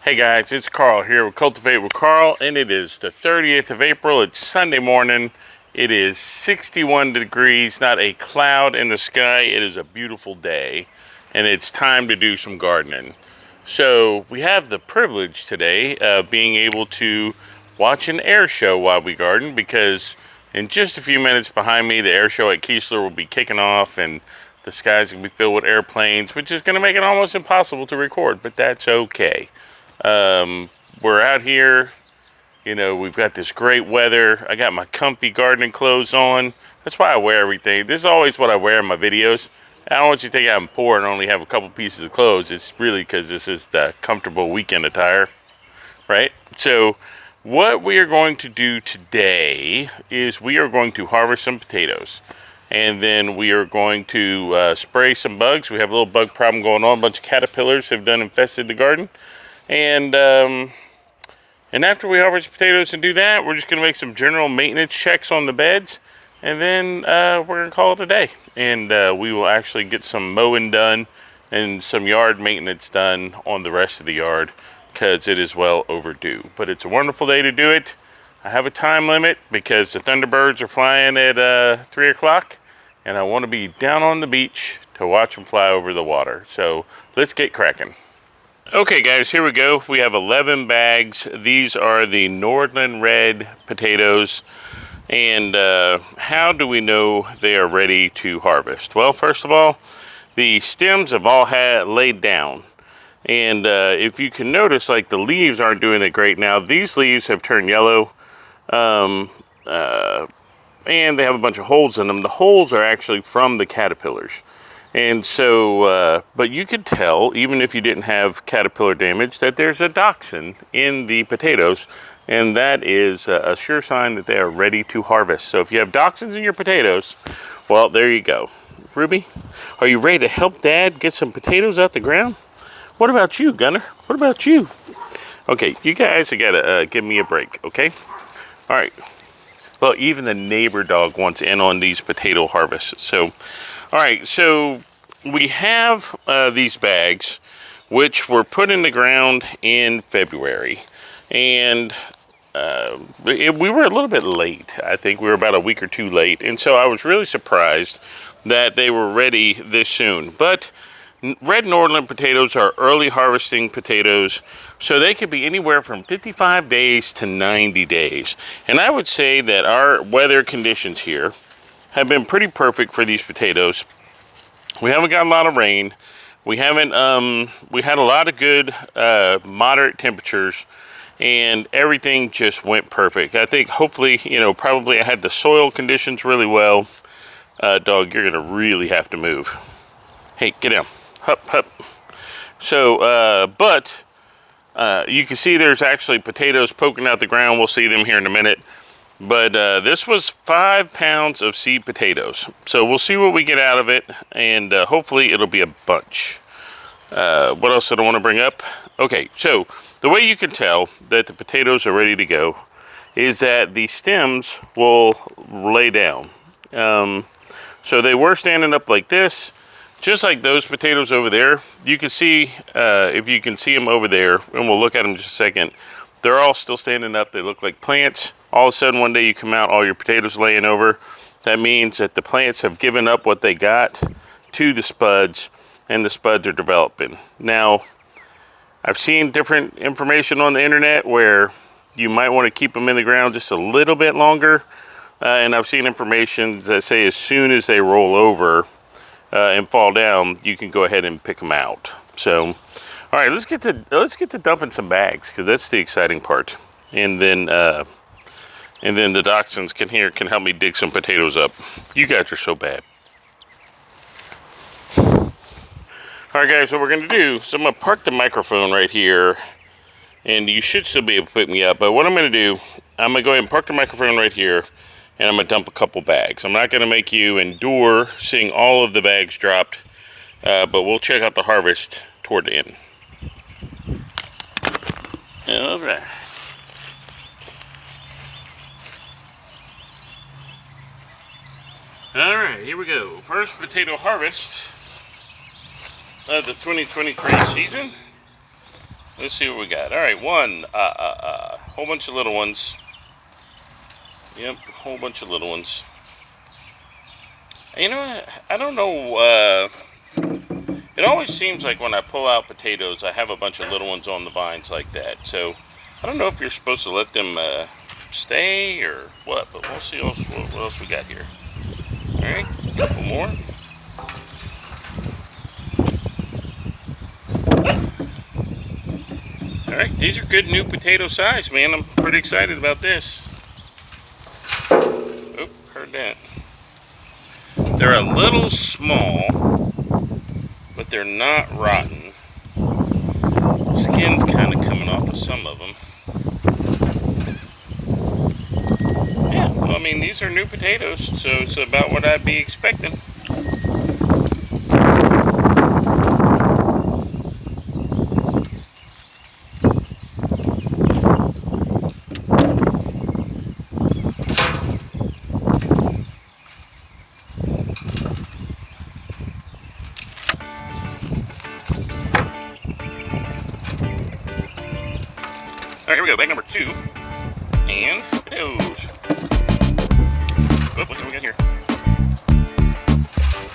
Hey guys, it's Carl here with Cultivate with Carl, and it is the 30th of April. It's Sunday morning. It is 61 degrees, not a cloud in the sky. It is a beautiful day, and it's time to do some gardening. So we have the privilege today of being able to watch an air show while we garden, because in just a few minutes behind me, the air show at Keesler will be kicking off, and the sky's going to be filled with airplanes, which is going to make it almost impossible to record, but that's okay. We're out here, we've got this great weather. I got my comfy gardening clothes on. That's why I wear everything. This is always what I wear in my videos. I don't want you to think I'm poor and only have a couple pieces of clothes. It's really because this is the comfortable weekend attire, right? So what we are going to do today is we are going to harvest some potatoes. And then we are going to spray some bugs. We have a little bug problem going on. A bunch of caterpillars have done infested the garden. And after we harvest potatoes and do that, we're just going to make some general maintenance checks on the beds. And then we're going to call it a day. And we will actually get some mowing done and some yard maintenance done on the rest of the yard, because it is well overdue. But it's a wonderful day to do it. I have a time limit because the Thunderbirds are flying at 3 o'clock. And I want to be down on the beach to watch them fly over the water. So let's get cracking. Okay guys, here we go. We have 11 bags. These are the Nordland Red potatoes. And how do we know they are ready to harvest? Well, first of all, the stems have all laid down. And if you can notice, like, the leaves aren't doing it great now. These leaves have turned yellow. And they have a bunch of holes in them. The holes are actually from the caterpillars. And so, but you could tell, even if you didn't have caterpillar damage, that there's a dachshund in the potatoes, and that is a sure sign that they are ready to harvest. So if you have dachshunds in your potatoes, well, there you go. Ruby, are you ready to help Dad get some potatoes out the ground? What about you, Gunner? What about you? Okay, you guys have got to give me a break, okay? All right. Well, even the neighbor dog wants in on these potato harvests. So, all right, so we have these bags, which were put in the ground in February. And we were a little bit late. I think we were about a week or two late. And so I was really surprised that they were ready this soon. But red Nordland potatoes are early harvesting potatoes, so they could be anywhere from 55 days to 90 days. And I would say that our weather conditions here have been pretty perfect for these potatoes. We haven't got a lot of rain. We haven't, we had a lot of good, moderate temperatures, and everything just went perfect. I think hopefully, probably I had the soil conditions really well. Dog, you're gonna really have to move. Hey, get down. Hup, hup. So, you can see there's actually potatoes poking out the ground. We'll see them here in a minute. But this was 5 pounds of seed potatoes. So we'll see what we get out of it, and hopefully it'll be a bunch. What else did I want to bring up? Okay, so the way you can tell that the potatoes are ready to go is that the stems will lay down. So they were standing up like this, just like those potatoes over there. You can see, if you can see them over there, and we'll look at them in just a second, they're all still standing up. They look like plants. All of a sudden, one day you come out, all your potatoes laying over. That means that the plants have given up what they got to the spuds, and the spuds are developing. Now, I've seen different information on the internet where you might want to keep them in the ground just a little bit longer. And I've seen information that say as soon as they roll over and fall down, you can go ahead and pick them out. So, all right, let's get to dumping some bags, because that's the exciting part. And then the dachshunds can help me dig some potatoes up. You guys are so bad. All right, guys, what we're gonna do is I'm gonna park the microphone right here, and you should still be able to pick me up. But what I'm gonna do, I'm gonna go ahead and park the microphone right here, and I'm gonna dump a couple bags. I'm not gonna make you endure seeing all of the bags dropped, but we'll check out the harvest toward the end. All right. All right, here we go. First potato harvest of the 2023 season. Let's see what we got. All right, whole bunch of little ones. Yep, whole bunch of little ones. And you know, I don't know. It always seems like when I pull out potatoes, I have a bunch of little ones on the vines like that. So I don't know if you're supposed to let them stay or what, but we'll see what else we got here. All right, a couple more. All right, these are good new potato size, man. I'm pretty excited about this. Oop, heard that. They're a little small, but they're not rotten. Skin's kind of coming off of some of them. Yeah, well, I mean, these are new potatoes, so it's about what I'd be expecting. All right, here we go. Bag number 2. And potatoes. Oh, look what we got here.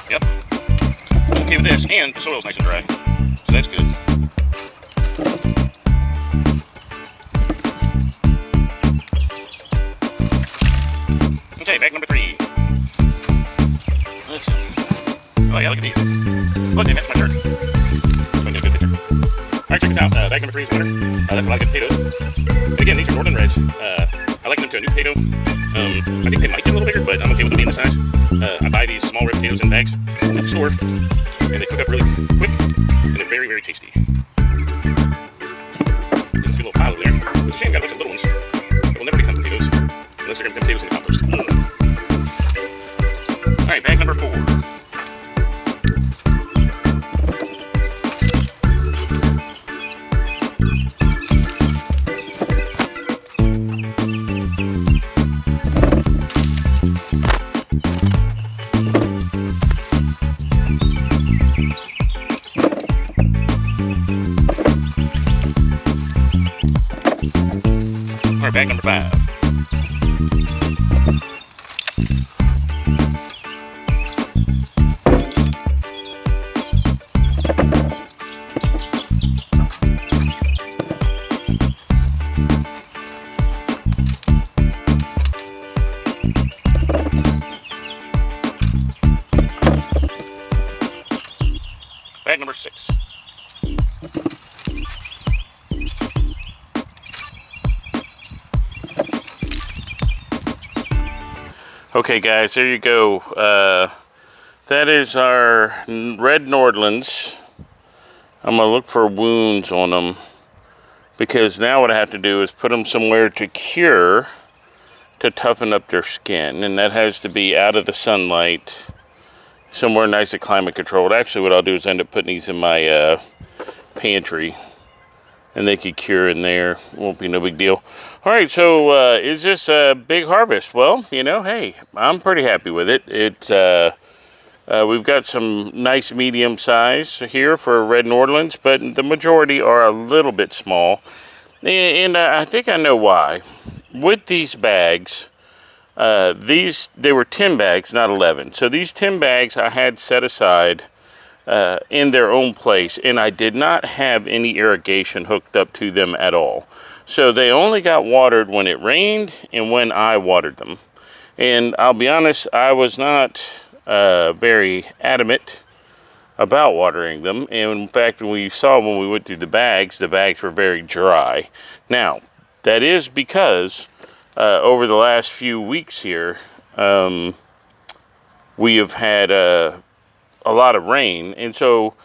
Yep. Okay with this. And the soil's nice and dry. So that's good. Okay, bag number 3. Let's see. Oh yeah, look at these. Look, they match my shirt. I'm gonna get a good picture. Alright, check this out. Bag number 3 is a winner. That's a lot of good potatoes. And again, these are Nordland Reds. I like them to a new potato. I think they might get a little bigger, but I'm okay with them being this size. I buy these small red potatoes in bags at the store, and they cook up really quick, and they're very, very tasty. There's a little pile over there. It's a shame, got a bunch of little ones. They will never become potatoes, unless they're going to become potatoes in the compost. Alright, bag number 4. Alright, bag number 5. Bag number 6. Okay, guys, there you go. That is our red Nordlands. I'm going to look for wounds on them, because now what I have to do is put them somewhere to cure, to toughen up their skin, and that has to be out of the sunlight, somewhere nice and climate controlled. Actually, what I'll do is end up putting these in my pantry, and they could cure in there. Won't be no big deal. All right, so is this a big harvest? Well, you know, hey, I'm pretty happy with it. We've got some nice medium size here for red Nordlands, but the majority are a little bit small. And I think I know why. With these bags, they were 10 bags, not 11. So these 10 bags I had set aside in their own place, and I did not have any irrigation hooked up to them at all. So they only got watered when it rained and when I watered them. And I'll be honest, I was not very adamant about watering them. And in fact, when we went through the bags were very dry. Now, that is because over the last few weeks here, we have had a lot of rain. And so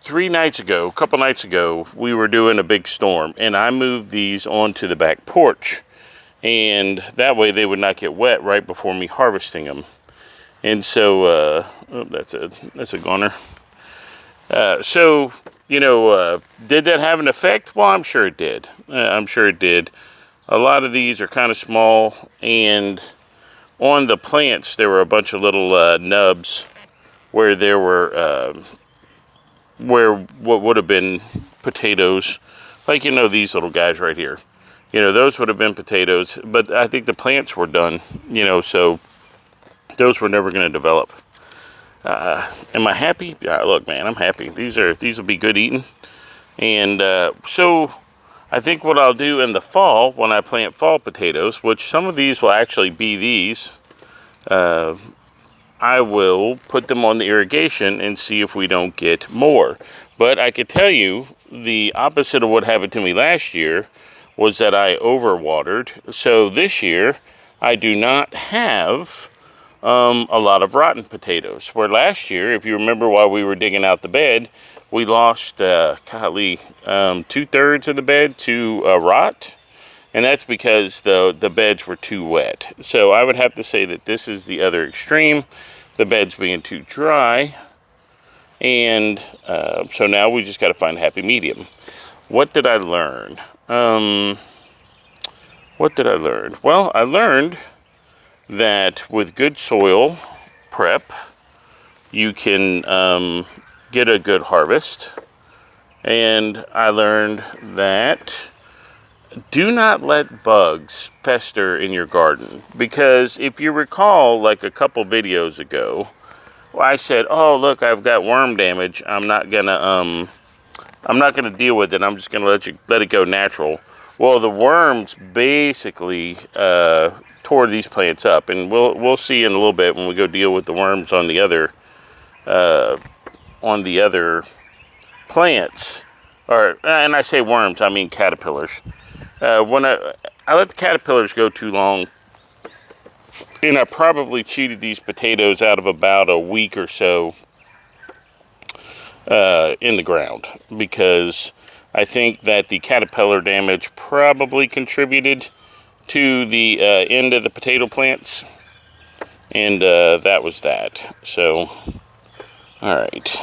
a couple nights ago, we were doing a big storm, and I moved these onto the back porch, and that way they would not get wet right before me harvesting them. And so, that's a goner. So, you know, did that have an effect? Well, I'm sure it did. A lot of these are kind of small, and on the plants there were a bunch of little nubs where there were where what would have been potatoes Like, these little guys right here. Those would have been potatoes, but I think the plants were done, so those were never going to develop. Am I happy? Yeah, look, man, I'm happy. These will be good eating. And so I think what I'll do in the fall, when I plant fall potatoes, which some of these will actually be these, I will put them on the irrigation and see if we don't get more. But I could tell you the opposite of what happened to me last year was that I overwatered. So this year I do not have a lot of rotten potatoes. Where last year, if you remember, while we were digging out the bed, we lost, 2/3 of the bed to rot. And that's because the beds were too wet. So I would have to say that this is the other extreme, the beds being too dry. And so now we just got to find a happy medium. What did I learn? What did I learn? Well, I learned that with good soil prep, you can get a good harvest. And I learned that do not let bugs fester in your garden, because if you recall, like a couple videos ago, I said, "Oh, look, I've got worm damage. I'm not gonna deal with it. I'm just gonna let it go natural." Well, the worms basically tore these plants up, and we'll see in a little bit when we go deal with the worms on the other plants. And I say worms, I mean caterpillars. When I let the caterpillars go too long, and I probably cheated these potatoes out of about a week or so in the ground, because I think that the caterpillar damage probably contributed to the end of the potato plants, and that was that. So, all right.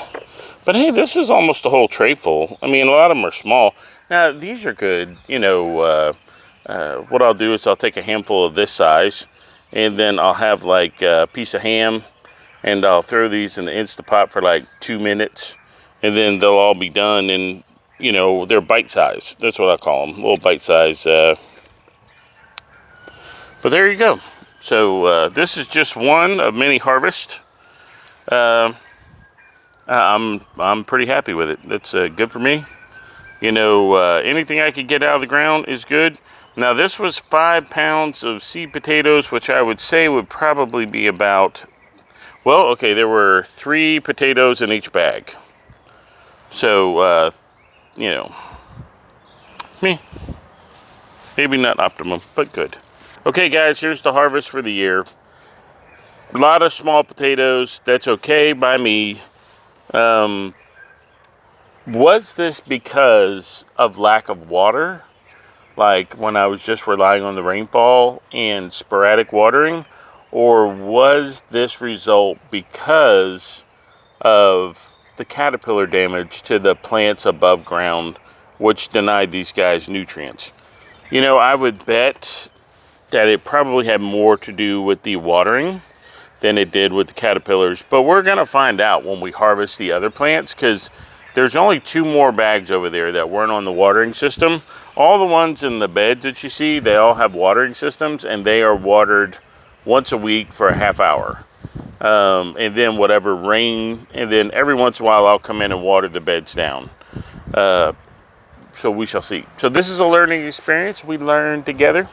But hey, this is almost a whole tray full. I mean, a lot of them are small. Now, these are good. What I'll do is I'll take a handful of this size, and then I'll have like a piece of ham, and I'll throw these in the Instapot for like 2 minutes, and then they'll all be done, and they're bite size. That's what I call them, little bite size. But there you go. So this is just one of many harvests. I'm pretty happy with it. That's good for me. Anything I could get out of the ground is good. Now, this was 5 pounds of seed potatoes, which I would say would probably be about, well, okay, there were 3 potatoes in each bag. So, maybe not optimum, but good. Okay, guys, here's the harvest for the year. A lot of small potatoes. That's okay by me. Was this because of lack of water? Like when I was just relying on the rainfall and sporadic watering? Or was this result because of the caterpillar damage to the plants above ground, which denied these guys nutrients? I would bet that it probably had more to do with the watering than it did with the caterpillars. But we're going to find out when we harvest the other plants, because there's only 2 more bags over there that weren't on the watering system. All the ones in the beds that you see, they all have watering systems, and they are watered once a week for a half hour. And then whatever rain, and then every once in a while I'll come in and water the beds down. So we shall see. So this is a learning experience. We learn together.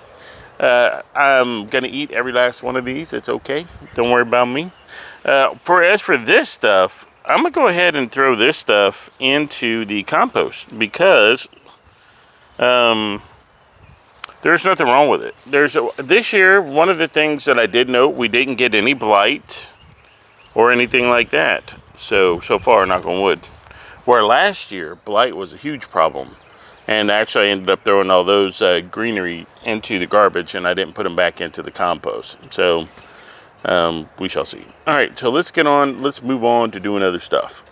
I'm gonna eat every last one of these. It's okay. Don't worry about me. As for this stuff, I'm gonna go ahead and throw this stuff into the compost, because there's nothing wrong with it. This year, one of the things that I did note, we didn't get any blight or anything like that. So far, knock on wood. Where last year, blight was a huge problem. And actually, I ended up throwing all those greenery into the garbage, and I didn't put them back into the compost. So we shall see. All right, so let's move on to doing other stuff.